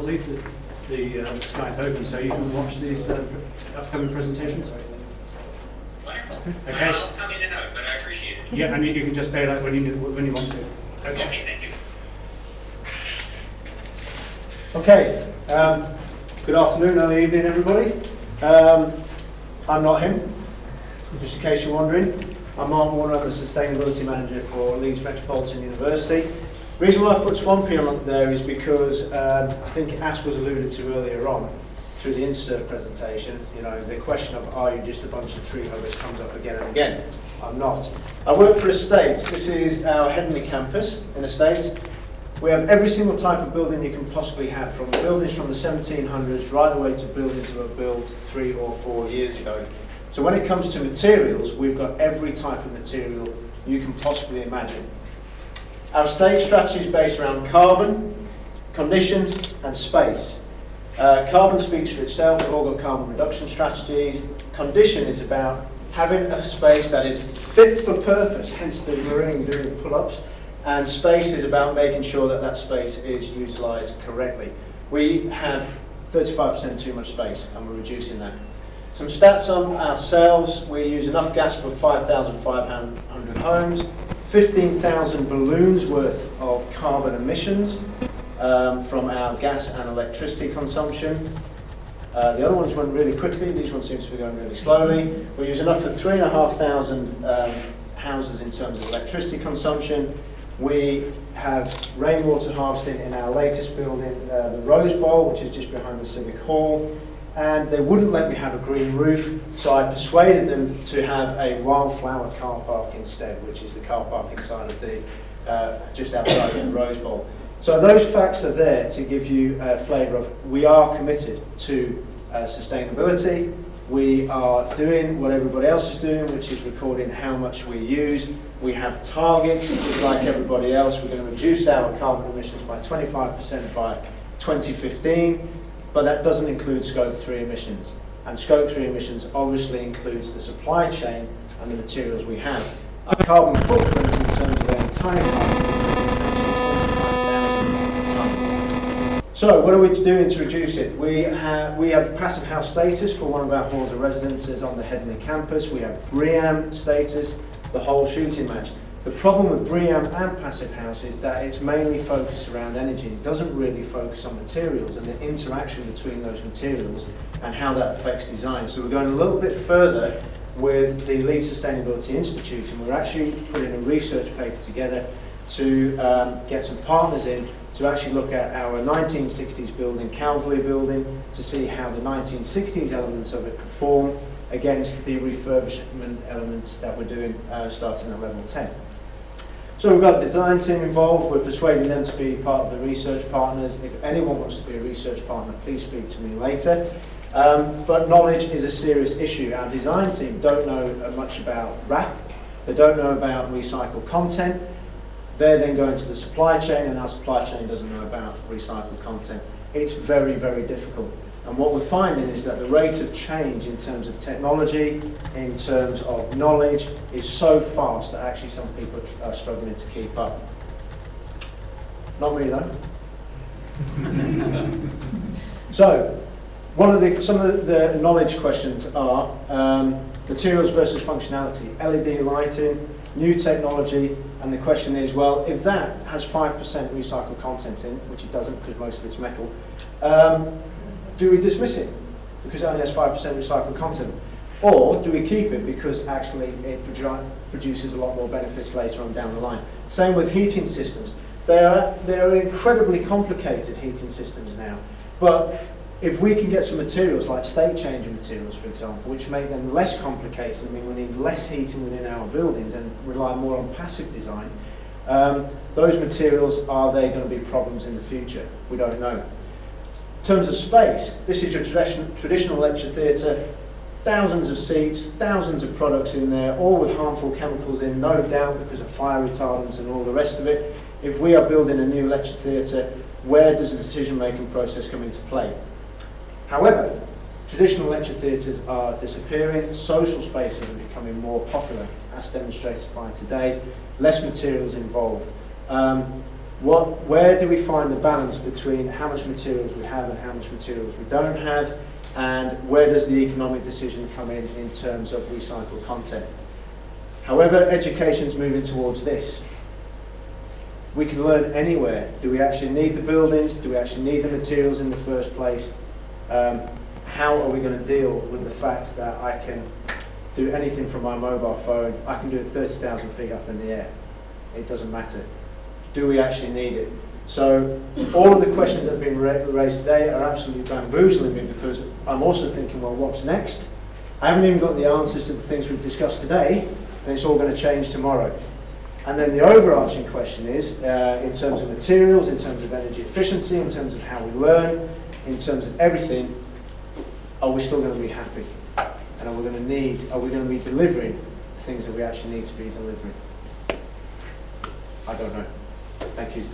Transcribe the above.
leave the Skype open so you can watch these upcoming presentations. Wonderful. Okay. I'll come in and out, but I appreciate it. Yeah, and you can just bail out when you want to. Okay, thank you. Okay, good afternoon, early evening everybody. I'm not him, just in case you're wondering. I'm Mark Warner, I'm the Sustainability Manager for Leeds Metropolitan University. The reason why I put Swampy on there is because I think as was alluded to earlier on through the insert presentation, you know, the question of are you just a bunch of tree huggers comes up again and again. I'm not. I work for Estates. This is our Headingley campus in Estates. We have every single type of building you can possibly have, from buildings from the 1700s right the way to buildings that were built 3 or 4 years ago. So when it comes to materials, we've got every type of material you can possibly imagine. Our stage strategy is based around carbon, condition and space. Carbon speaks for itself, we've all got carbon reduction strategies. Condition is about having a space that is fit for purpose, hence the marine doing pull-ups. And space is about making sure that that space is utilised correctly. We have 35% too much space and we're reducing that. Some stats on ourselves: we use enough gas for 5,500 homes, 15,000 balloons worth of carbon emissions from our gas and electricity consumption. The other ones went really quickly, these ones seem to be going really slowly. We use enough for 3,500 houses in terms of electricity consumption. We have rainwater harvesting in our latest building, the Rose Bowl, which is just behind the Civic Hall. And they wouldn't let me have a green roof, so I persuaded them to have a wildflower car park instead, which is the car park inside of the, just outside of the Rose Bowl. So those facts are there to give you a flavour of we are committed to sustainability. We are doing what everybody else is doing, which is recording how much we use. We have targets, just like everybody else. We're going to reduce our carbon emissions by 25% by 2015, but that doesn't include Scope 3 emissions. And Scope 3 emissions obviously includes the supply chain and the materials we have. Our carbon footprint in terms of the entire carbon footprint is actually 25,000 tonnes. So what are we doing to reduce it? We have passive house status for one of our halls of residences on the Headingley campus. We have BREEAM status, the whole shooting match. The problem with BREEAM and passive house is that it's mainly focused around energy. It doesn't really focus on materials and the interaction between those materials and how that affects design. So we're going a little bit further with the Leeds Sustainability Institute, and we're actually putting a research paper together to get some partners in to actually look at our 1960s building, Calverley building, to see how the 1960s elements of it perform against the refurbishment elements that we're doing starting at level 10. So we've got the design team involved. We're persuading them to be part of the research partners. If anyone wants to be a research partner, please speak to me later. But knowledge is a serious issue. Our design team don't know much about RAP. They don't know about recycled content. They're then going to the supply chain, and our supply chain doesn't know about recycled content. It's very, very difficult. And what we're finding is that the rate of change in terms of technology, in terms of knowledge, is so fast that actually some people are struggling to keep up. Not me though. So, some of the knowledge questions are materials versus functionality, LED lighting, new technology, and the question is, well, if that has 5% recycled content in, which it doesn't because most of it's metal, do we dismiss it because it only has 5% recycled content? Or do we keep it because actually it produces a lot more benefits later on down the line? Same with heating systems. They are incredibly complicated heating systems now, but if we can get some materials like state changing materials, for example, which make them less complicated, I mean we need less heating within our buildings and rely more on passive design, those materials, are they going to be problems in the future? We don't know. In terms of space, this is your traditional lecture theatre, thousands of seats, thousands of products in there, all with harmful chemicals in, no doubt because of fire retardants and all the rest of it. If we are building a new lecture theatre, where does the decision-making process come into play? However, traditional lecture theatres are disappearing, social spaces are becoming more popular, as demonstrated by today, less materials involved. Where do we find the balance between how much materials we have and how much materials we don't have, and where does the economic decision come in terms of recycled content? However, education's moving towards this. We can learn anywhere. Do we actually need the buildings? Do we actually need the materials in the first place? How are we going to deal with the fact that I can do anything from my mobile phone? I can do it 30,000 feet up in the air. It doesn't matter. Do we actually need it? So all of the questions that have been raised today are absolutely bamboozling me, because I'm also thinking, well, what's next? I haven't even got the answers to the things we've discussed today, and it's all going to change tomorrow. And then the overarching question is, in terms of materials, in terms of energy efficiency, in terms of how we learn, in terms of everything, are we still going to be happy? And are we going to be delivering the things that we actually need to be delivering? I don't know. Thank you.